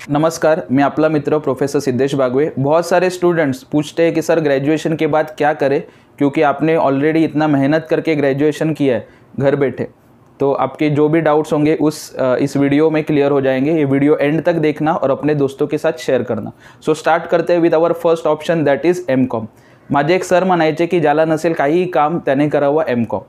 नमस्कार, मैं आपला मित्र प्रोफेसर सिद्धेश बागवे। बहुत सारे स्टूडेंट्स पूछते हैं कि सर ग्रेजुएशन के बाद क्या करें, क्योंकि आपने ऑलरेडी इतना मेहनत करके ग्रेजुएशन किया है घर बैठे। तो आपके जो भी डाउट्स होंगे इस वीडियो में क्लियर हो जाएंगे। ये वीडियो एंड तक देखना और अपने दोस्तों के साथ शेअर करना। सो स्टार्ट करते हैं with our first option, that is M Com. माझे एक सर म्हणायचे की ज्याला नसेल काहीही काम त्याने करावं एम.कॉम।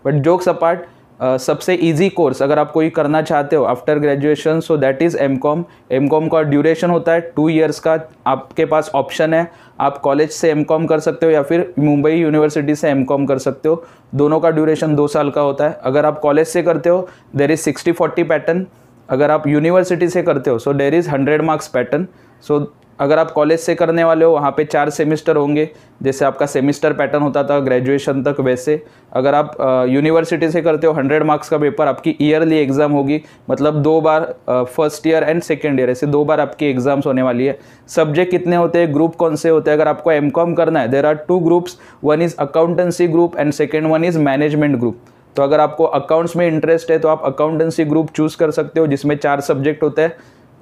बट जोक्स अपार्ट, सबसे इजी कोर्स अगर आप कोई करना चाहते हो after graduation, so that is M.Com. M.Com का ड्यूरेशन होता है 2 ईयर्स का। आपके पास ऑप्शन है, आप कॉलेज से एम.कॉम कर सकते हो या फिर मुंबई यूनिवर्सिटी से एम.कॉम कर सकते हो। दोनों का ड्यूरेशन 2 साल का होता है। अगर आप कॉलेज से करते हो देर इज़ 60-40 पैटर्न। अगर आप यूनिवर्सिटी से करते हो सो देर इज़ 100 मार्क्स पैटर्न। सो अगर आप कॉलेज से करने वाले हो वहाँ पे 4 सेमिस्टर होंगे, जैसे आपका सेमिस्टर पैटर्न होता था ग्रेजुएशन तक, वैसे अगर आप यूनिवर्सिटी से करते हो 100 मार्क्स का पेपर, आपकी ईयरली एग्जाम होगी। मतलब 2 बार, first year and second year, ऐसे 2 बार आपकी एग्जाम्स होने वाली है। सब्जेक्ट कितने होते हैं, ग्रुप कौन से होते हैं? अगर आपको एम.कॉम करना है there are 2 groups, one is accountancy group and second one is management group. तो अगर आपको अकाउंट्स में इंटरेस्ट है तो आप अकाउंटेंसी ग्रुप चूज़ कर सकते हो, जिसमें 4 सब्जेक्ट होते हैं।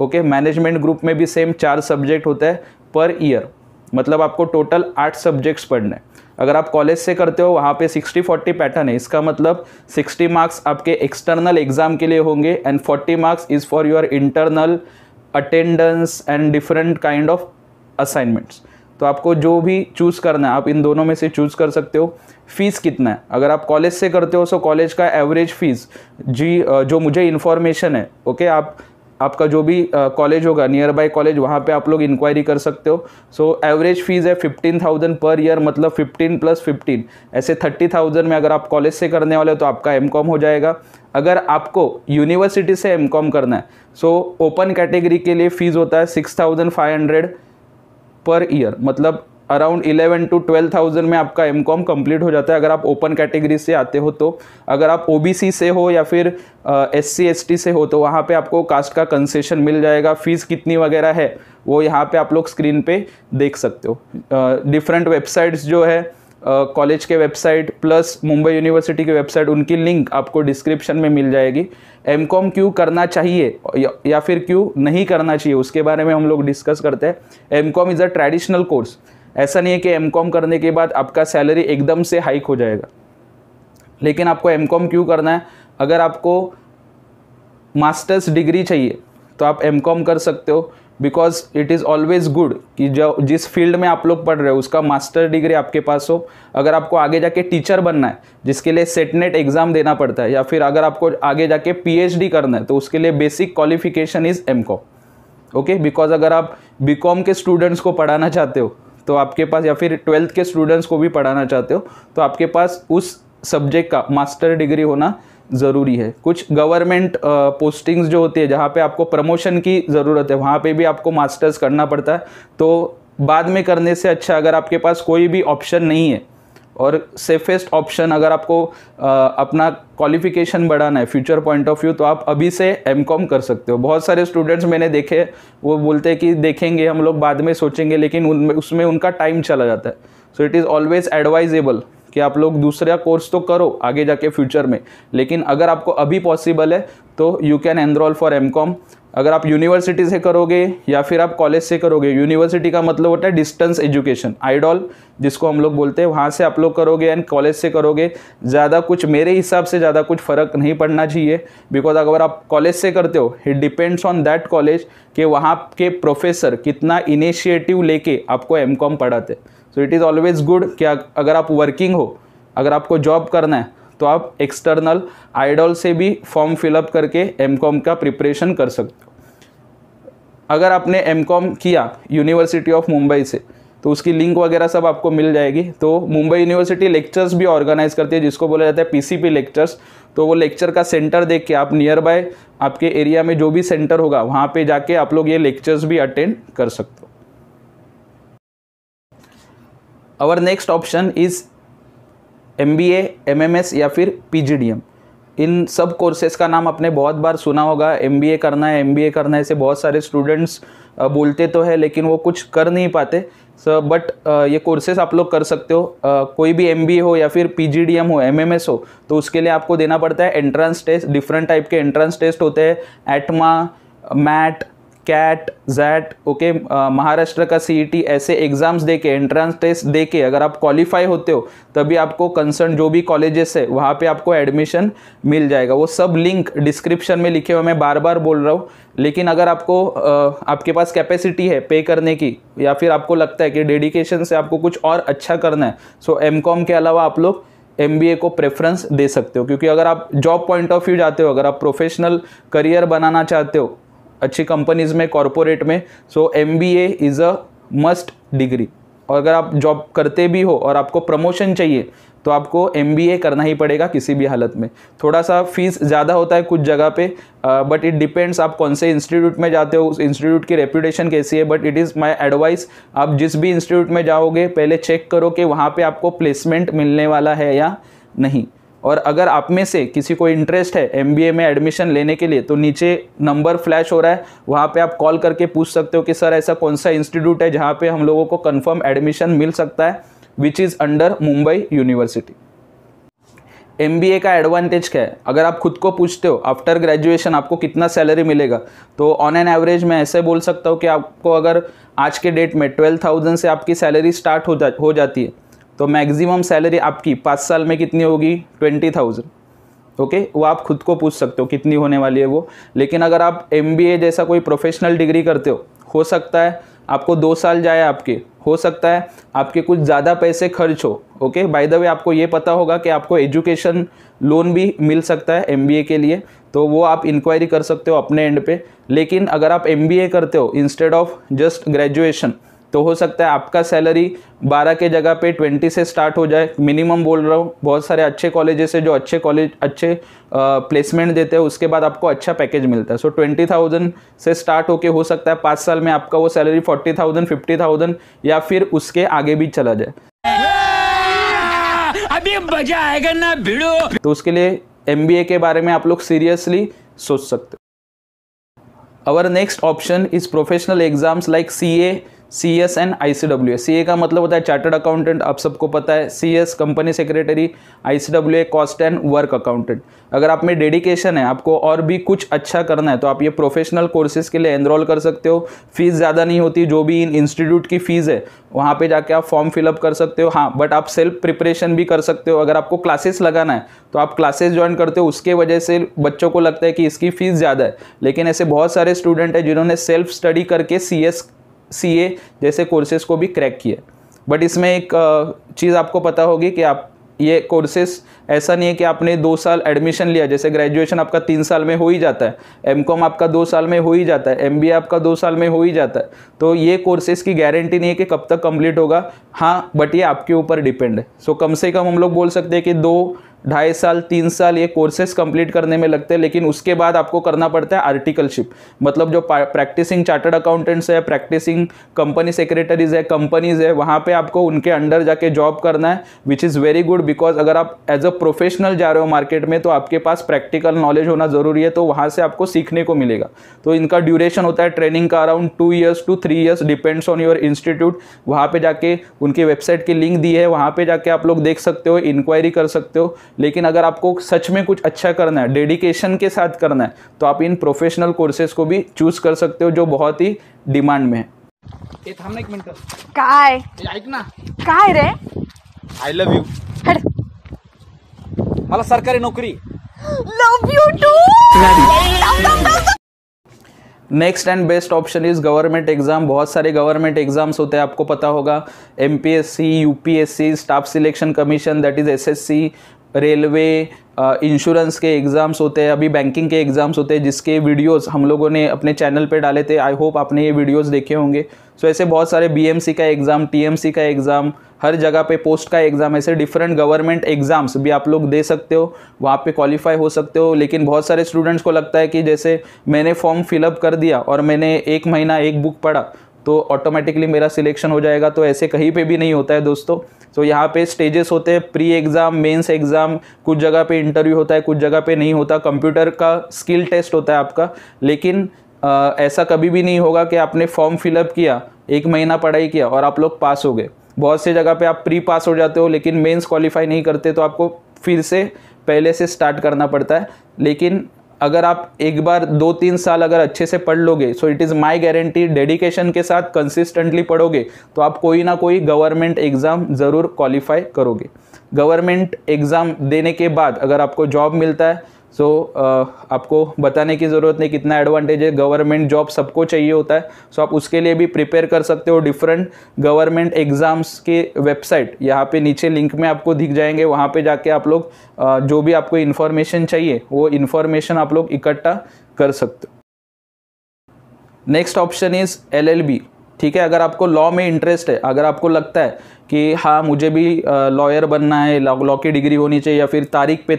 ओके, मैनेजमेंट ग्रुप में भी सेम 4 सब्जेक्ट होता है पर ईयर, मतलब आपको टोटल 8 सब्जेक्ट्स पढ़ने हैं। अगर आप कॉलेज से करते हो वहाँ पे 60-40 पैटर्न है। इसका मतलब 60 मार्क्स आपके एक्सटर्नल एग्जाम के लिए होंगे and 40 marks is for your internal attendance and different kind of assignments. तो आपको जो भी चूज़ करना है आप इन दोनों में से चूज़ कर सकते हो। फीस कितना है, अगर आप कॉलेज से करते हो सो कॉलेज का एवरेज फीस जो मुझे इन्फॉर्मेशन है, ओके, आपका जो भी कॉलेज होगा नियर बाय कॉलेज, वहाँ पे आप लोग इंक्वायरी कर सकते हो। सो एवरेज फीस है 15,000 पर ईयर, मतलब 15 + 15 ऐसे 30,000 में अगर आप कॉलेज से करने वाले हो तो आपका एम.कॉम हो जाएगा। अगर आपको यूनिवर्सिटी से एम.कॉम करना है सो ओपन कैटेगरी के लिए फ़ीस होता है 6,500 पर ईयर, मतलब अराउंड 11,000 to 12,000 में आपका एम.कॉम कंप्लीट हो जाता है अगर आप ओपन कैटेगरी से आते हो तो। अगर आप ओबीसी से हो या फिर SC/ST से हो तो वहाँ पे आपको कास्ट का कंसेशन मिल जाएगा। फीस कितनी वगैरह है वो यहाँ पे आप लोग स्क्रीन पे देख सकते हो। डिफरेंट वेबसाइट्स जो है, कॉलेज के वेबसाइट प्लस मुंबई यूनिवर्सिटी की वेबसाइट, उनकी लिंक आपको डिस्क्रिप्शन में मिल जाएगी। एम.कॉम क्यों करना चाहिए या फिर क्यों नहीं करना चाहिए उसके बारे में हम लोग डिस्कस करते हैं। M.Com is a traditional course. ऐसा नहीं है कि एम.कॉम करने के बाद आपका सैलरी एकदम से हाइक हो जाएगा। लेकिन आपको एम.कॉम क्यों करना है, अगर आपको मास्टर्स डिग्री चाहिए तो आप एम.कॉम कर सकते हो, because it is always good कि जिस फील्ड में आप लोग पढ़ रहे हो उसका मास्टर डिग्री आपके पास हो। अगर आपको आगे जाके टीचर बनना है जिसके लिए सेट-नेट एग्ज़ाम देना पड़ता है, या फिर अगर आपको आगे जाके PhD करना है तो उसके लिए basic qualification is M.Com. Okay, because अगर आप B.कॉम के स्टूडेंट्स को पढ़ाना चाहते हो तो आपके पास, या फिर 12th के स्टूडेंट्स को भी पढ़ाना चाहते हो तो आपके पास उस सब्जेक्ट का मास्टर डिग्री होना ज़रूरी है। कुछ गवर्नमेंट पोस्टिंग्स जो होती है जहाँ पे आपको प्रमोशन की ज़रूरत है, वहाँ पे भी आपको मास्टर्स करना पड़ता है। तो बाद में करने से अच्छा अगर आपके पास कोई भी ऑप्शन नहीं है, और सेफेस्ट ऑप्शन अगर आपको अपना क्वालिफिकेशन बढ़ाना है फ्यूचर पॉइंट ऑफ व्यू, तो आप अभी से एम.कॉम कर सकते हो। बहुत सारे स्टूडेंट्स मैंने देखे, वो बोलते हैं कि देखेंगे हम लोग बाद में सोचेंगे, लेकिन उसमें उनका टाइम चला जाता है। So it is always advisable कि आप लोग दूसरा कोर्स तो करो आगे जाके फ्यूचर में, लेकिन अगर आपको अभी पॉसिबल है तो you can enrol for M.Com. अगर आप यूनिवर्सिटी से करोगे या फिर आप कॉलेज से करोगे, यूनिवर्सिटी का मतलब होता है डिस्टेंस एजुकेशन, आइडॉल जिसको हम लोग बोलते हैं, वहाँ से आप लोग करोगे एंड कॉलेज से करोगे, ज़्यादा कुछ मेरे हिसाब से ज़्यादा कुछ फ़र्क नहीं पड़ना चाहिए। बिकॉज अगर आप कॉलेज से करते हो, it depends on that college कि वहाँ के प्रोफेसर कितना इनिशिएटिव लेके आपको एम.कॉम पढ़ाते। So it is always good कि अगर आप वर्किंग हो, अगर आपको जॉब करना है तो आप एक्सटर्नल आइडॉल से भी फॉर्म फिलअप करके एम.कॉम का प्रिपरेशन कर सकते हो। अगर आपने एम.कॉम किया यूनिवर्सिटी ऑफ मुंबई से तो उसकी लिंक वगैरह सब आपको मिल जाएगी। तो मुंबई यूनिवर्सिटी लेक्चर्स भी ऑर्गेनाइज करती है जिसको बोला जाता है PCP लेक्चर्स। तो वो लेक्चर का सेंटर देख के आप नियर बाय आपके एरिया में जो भी सेंटर होगा वहाँ पे जाके आप लोग ये लेक्चर्स भी अटेंड कर सकते हो। Our next option is MBA, MMS या फिर PGDM। इन सब कोर्सेज़ का नाम आपने बहुत बार सुना होगा। MBA करना है, MBA करना है, ऐसे बहुत सारे स्टूडेंट्स बोलते तो है लेकिन वो कुछ कर नहीं पाते। बट ये कोर्सेज़ आप लोग कर सकते हो। कोई भी MBA हो या फिर PGDM हो, MMS हो, तो उसके लिए आपको देना पड़ता है एंट्रेंस टेस्ट। डिफरेंट टाइप के एंट्रेंस टेस्ट होते हैं, ATMA, MAT, CAT, XAT, okay, Maharashtra का CET, ऐसे एग्जाम्स दे के, एंट्रेंस टेस्ट दे के अगर आप क्वालिफाई होते हो तभी आपको कंसर्न जो भी कॉलेजेस है वहाँ पे आपको एडमिशन मिल जाएगा। वो सब लिंक डिस्क्रिप्शन में लिखे हुए, मैं बार बार बोल रहा हूँ। लेकिन अगर आपको आपके पास कैपेसिटी है पे करने की, या फिर आपको लगता है कि डेडिकेशन से आपको कुछ और अच्छा करना है, सो MCOM के अलावा आप लोग MBA को प्रेफरेंस दे सकते हो। क्योंकि अगर आप जॉब पॉइंट ऑफ व्यू जाते हो, अगर आप प्रोफेशनल करियर बनाना चाहते हो अच्छी कंपनीज में, कॉरपोरेट में, सो MBA is a must degree. और अगर आप जॉब करते भी हो और आपको प्रमोशन चाहिए तो आपको MBA करना ही पड़ेगा किसी भी हालत में। थोड़ा सा फीस ज़्यादा होता है कुछ जगह पे, बट इट डिपेंड्स आप कौन से इंस्टीट्यूट में जाते हो, उस इंस्टीट्यूट की रेपुटेशन कैसी है। But it is my advice, आप जिस भी इंस्टीट्यूट में जाओगे पहले चेक करो कि वहाँ पे आपको प्लेसमेंट मिलने वाला है या नहीं। और अगर आप में से किसी को इंटरेस्ट है MBA में एडमिशन लेने के लिए तो नीचे नंबर फ्लैश हो रहा है, वहाँ पे आप कॉल करके पूछ सकते हो कि सर ऐसा कौन सा इंस्टीट्यूट है जहाँ पे हम लोगों को कंफर्म एडमिशन मिल सकता है, which is under Mumbai university. MBA का एडवांटेज क्या है? अगर आप खुद को पूछते हो आफ्टर ग्रेजुएशन आपको कितना सैलरी मिलेगा, तो ऑन एन एवरेज मैं ऐसे बोल सकता हूँ कि आपको अगर आज के डेट में 12,000 से आपकी सैलरी स्टार्ट हो जाती है, तो मैक्सिमम सैलरी आपकी 5 साल में कितनी होगी? 20,000। ओके, वो आप खुद को पूछ सकते हो कितनी होने वाली है वो। लेकिन अगर आप MBA जैसा कोई प्रोफेशनल डिग्री करते हो सकता है आपको 2 साल जाए आपके, हो सकता है आपके कुछ ज़्यादा पैसे खर्च हो। ओके, बाय द वे आपको ये पता होगा कि आपको एजुकेशन लोन भी मिल सकता है MBA के लिए, तो वो आप इंक्वायरी कर सकते हो अपने एंड पे। लेकिन अगर आप MBA करते हो इंस्टेड ऑफ जस्ट ग्रेजुएशन, तो हो सकता है आपका सैलरी 12 के जगह पे 20 से स्टार्ट हो जाए। मिनिमम बोल रहा हूँ, बहुत सारे अच्छे कॉलेजेस है जो अच्छे प्लेसमेंट देते हैं, उसके बाद आपको अच्छा पैकेज मिलता है। सो 20,000 से स्टार्ट होके हो सकता है 5 साल में आपका वो सैलरी 40,000, 50,000 या फिर उसके आगे भी चला जाए। अभी मजा आएगा ना भिड़ो। तो उसके लिए MBA के बारे में आप लोग सीरियसली सोच सकते हो। Our next option is professional exams like CA, CS and ICWA। CA का मतलब होता है चार्टर्ड अकाउंटेंट, आप सबको पता है। CS company secretary, ICWA cost and work accountant. अगर आप में डेडिकेशन है, आपको और भी कुछ अच्छा करना है, तो आप ये प्रोफेशनल कोर्सेज के लिए एनरोल कर सकते हो। फीस ज़्यादा नहीं होती, जो भी इन इंस्टीट्यूट की फ़ीस है वहाँ पे जाके आप फॉर्म फिलअप कर सकते हो। हाँ, बट आप सेल्फ प्रिपरेशन भी कर सकते हो। अगर आपको क्लासेस लगाना है तो आप क्लासेस ज्वाइन करते हो, उसके वजह से बच्चों को लगता है कि इसकी फ़ीस ज़्यादा है। लेकिन ऐसे बहुत सारे स्टूडेंट हैं जिन्होंने सेल्फ स्टडी करके CA जैसे कोर्सेज को भी क्रैक किया। बट इसमें एक चीज़ आपको पता होगी कि आप ये कोर्सेज ऐसा नहीं है कि आपने 2 साल एडमिशन लिया, जैसे ग्रेजुएशन आपका 3 साल में हो ही जाता है, MCOM आपका 2 साल में हो ही जाता है, MBA आपका 2 साल में हो ही जाता है। तो ये कोर्सेज की गारंटी नहीं है कि कब तक कंप्लीट होगा। हाँ, बट ये आपके ऊपर डिपेंड है। सो कम से कम हम लोग बोल सकते हैं कि 2, 2.5 साल, 3 साल ये कोर्सेज कंप्लीट करने में लगते हैं। लेकिन उसके बाद आपको करना पड़ता है आर्टिकलशिप, मतलब जो प्रैक्टिसिंग चार्टर्ड अकाउंटेंट्स है, प्रैक्टिसिंग कंपनी सेक्रेटरीज है, कंपनीज है, वहाँ पे आपको उनके अंडर जाके जॉब करना है, which is very good. Because अगर आप एज अ प्रोफेशनल जा रहे हो मार्केट में, तो आपके पास प्रैक्टिकल नॉलेज होना ज़रूरी है, तो वहाँ से आपको सीखने को मिलेगा। तो इनका ड्यूरेशन होता है ट्रेनिंग का around 2 years to 3 years, depends on your institute. वहाँ पे जाके उनकी वेबसाइट की लिंक दी है, वहाँ पे जाके आप लोग देख सकते हो, इंक्वायरी कर सकते हो। लेकिन अगर आपको सच में कुछ अच्छा करना है, डेडिकेशन के साथ करना है, तो आप इन प्रोफेशनल कोर्सेज को भी चूज कर सकते हो, जो बहुत ही डिमांड में है। ए थांब ना एक मिनिट। काय ऐक ना, काय रे? I love you. हट. मला सरकारी नोकरी। Love you too. Next and best option is government exam. बहुत सारे गवर्नमेंट एग्जाम्स होते हैं, आपको पता होगा। MPSC, UPSC, staff selection commission, that is SSC, railway, insurance के एग्ज़ाम्स होते हैं, अभी बैंकिंग के एग्ज़ाम्स होते हैं, जिसके वीडियोस हम लोगों ने अपने चैनल पे डाले थे। आई होप आपने ये वीडियोस देखे होंगे। सो ऐसे बहुत सारे BMC का एग्ज़ाम, TMC का एग्ज़ाम, हर जगह पे पोस्ट का एग्ज़ाम, ऐसे डिफरेंट गवर्नमेंट एग्ज़ाम्स भी आप लोग दे सकते हो, वहाँ पे क्वालिफाई हो सकते हो। लेकिन बहुत सारे स्टूडेंट्स को लगता है कि जैसे मैंने फॉर्म फिलअप कर दिया और मैंने 1 महीना एक बुक पढ़ा तो ऑटोमेटिकली मेरा सिलेक्शन हो जाएगा। तो ऐसे कहीं पे भी नहीं होता है दोस्तों। तो यहाँ पे स्टेजेस होते हैं, प्री एग्ज़ाम, मेंस एग्ज़ाम, कुछ जगह पे इंटरव्यू होता है, कुछ जगह पे नहीं होता, कंप्यूटर का स्किल टेस्ट होता है आपका। लेकिन ऐसा कभी भी नहीं होगा कि आपने फॉर्म फिलअप किया, 1 महीना पढ़ाई किया और आप लोग पास हो गए। बहुत से जगह पे आप प्री पास हो जाते हो, लेकिन मेंस क्वालिफाई नहीं करते, तो आपको फिर से पहले से स्टार्ट करना पड़ता है। लेकिन अगर आप एक बार 2-3 साल अगर अच्छे से पढ़ लोगे, so it is my guarantee, dedication के साथ कंसिस्टेंटली पढ़ोगे तो आप कोई ना कोई गवर्नमेंट एग्ज़ाम ज़रूर क्वालिफाई करोगे। गवर्नमेंट एग्ज़ाम देने के बाद अगर आपको जॉब मिलता है, सो आपको बताने की ज़रूरत नहीं कितना एडवांटेज है, गवर्नमेंट जॉब सबको चाहिए होता है। सो आप उसके लिए भी प्रिपेयर कर सकते हो। डिफरेंट गवर्नमेंट एग्ज़ाम्स के वेबसाइट यहाँ पे नीचे लिंक में आपको दिख जाएंगे, वहाँ पे जाके आप लोग जो भी आपको इन्फॉर्मेशन चाहिए वो इन्फॉर्मेशन आप लोग इकट्ठा कर सकते हो। Next option is LLB। ठीक है, अगर आपको लॉ में इंटरेस्ट है, अगर आपको लगता है कि हाँ मुझे भी लॉयर बनना है, लॉ की डिग्री होनी चाहिए, या फिर तारीख पे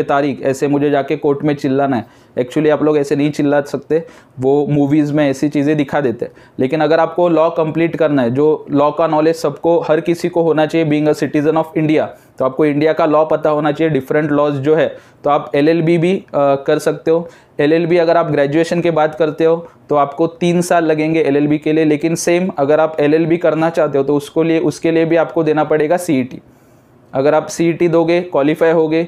तारीख ऐसे मुझे जाके कोर्ट में चिल्लाना है। एक्चुअली आप लोग ऐसे नहीं चिल्ला सकते, वो मूवीज़ में ऐसी चीज़ें दिखा देते हैं। लेकिन अगर आपको लॉ कंप्लीट करना है, जो लॉ का नॉलेज सबको, हर किसी को होना चाहिए being a citizen of India, तो आपको इंडिया का लॉ पता होना चाहिए, डिफरेंट लॉज जो है, तो आप LLB भी कर सकते हो। LLB अगर आप ग्रेजुएशन के बाद करते हो तो आपको 3 साल लगेंगे LLB के लिए। लेकिन सेम अगर आप LLB करना चाहते हो तो उसके लिए भी आपको देना पड़ेगा CET। अगर आप CET दोगे, क्वालिफाई होगे,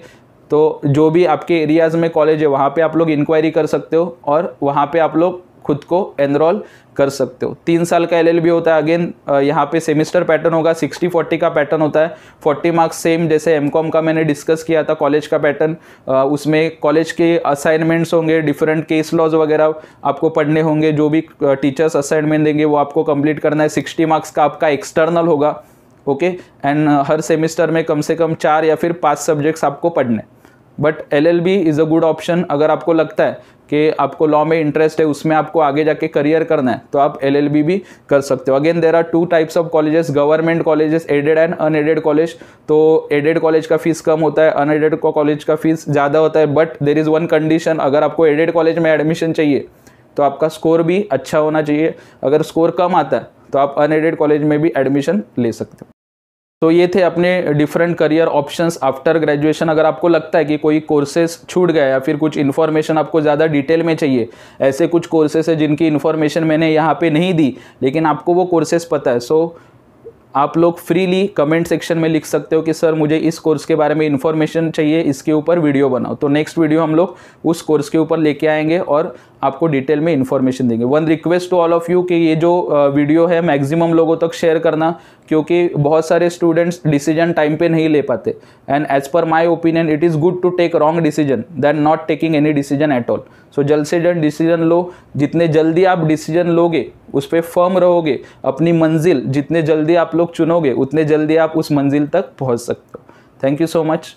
तो जो भी आपके एरियाज़ में कॉलेज है वहाँ पे आप लोग इंक्वायरी कर सकते हो और वहाँ पे आप लोग खुद को एनरोल कर सकते हो। 3 साल का LLB होता है। अगेन यहाँ पे सेमिस्टर पैटर्न होगा, 60-40 का पैटर्न होता है। 40 मार्क्स सेम जैसे MCOM का मैंने डिस्कस किया था कॉलेज का पैटर्न, उसमें कॉलेज के असाइनमेंट्स होंगे, डिफरेंट केस लॉज वगैरह आपको पढ़ने होंगे, जो भी टीचर्स असाइनमेंट देंगे वो आपको कंप्लीट करना है। 60 मार्क्स का आपका एक्सटर्नल होगा, ओके। एंड हर सेमिस्टर में कम से कम 4 या फिर 5 सब्जेक्ट्स आपको पढ़ने। But LLB is a good option. अगर आपको लगता है कि आपको लॉ में इंटरेस्ट है, उसमें आपको आगे जाके करियर करना है, तो आप LLB भी कर सकते हो। Again there are 2 types of colleges, government colleges, aided and unaided college. तो एडेड कॉलेज का फीस कम होता है, अनएडेड कॉलेज का फीस ज़्यादा होता है। But there is one condition, अगर आपको एडेड कॉलेज में एडमिशन चाहिए तो आपका स्कोर भी अच्छा होना चाहिए। अगर स्कोर कम आता है तो आप अनएडेड कॉलेज में भी एडमिशन ले सकते हो। तो ये थे अपने different career options after graduation. अगर आपको लगता है कि कोई कोर्सेज छूट गया या फिर कुछ इन्फॉर्मेशन आपको ज़्यादा डिटेल में चाहिए, ऐसे कुछ कोर्सेज है जिनकी इन्फॉर्मेशन मैंने यहाँ पे नहीं दी लेकिन आपको वो कोर्सेज पता है, सो आप लोग फ्रीली कमेंट सेक्शन में लिख सकते हो कि सर मुझे इस कोर्स के बारे में इन्फॉर्मेशन चाहिए, इसके ऊपर वीडियो बनाओ। तो नेक्स्ट वीडियो हम लोग उस कोर्स के ऊपर लेके आएंगे और आपको डिटेल में इन्फॉर्मेशन देंगे। One request to all of you कि ये जो वीडियो है मैक्सिमम लोगों तक शेयर करना, क्योंकि बहुत सारे स्टूडेंट्स डिसीजन टाइम पे नहीं ले पाते। And as per my opinion it is good to take wrong decision than not taking any decision at all. So जल्द से जल्द डिसीजन लो। जितने जल्दी आप डिसीजन लोगे, उस पर फर्म रहोगे, अपनी मंजिल जितने जल्दी आप लोग चुनोगे उतने जल्दी आप उस मंजिल तक पहुंच सकते हो। Thank you so much.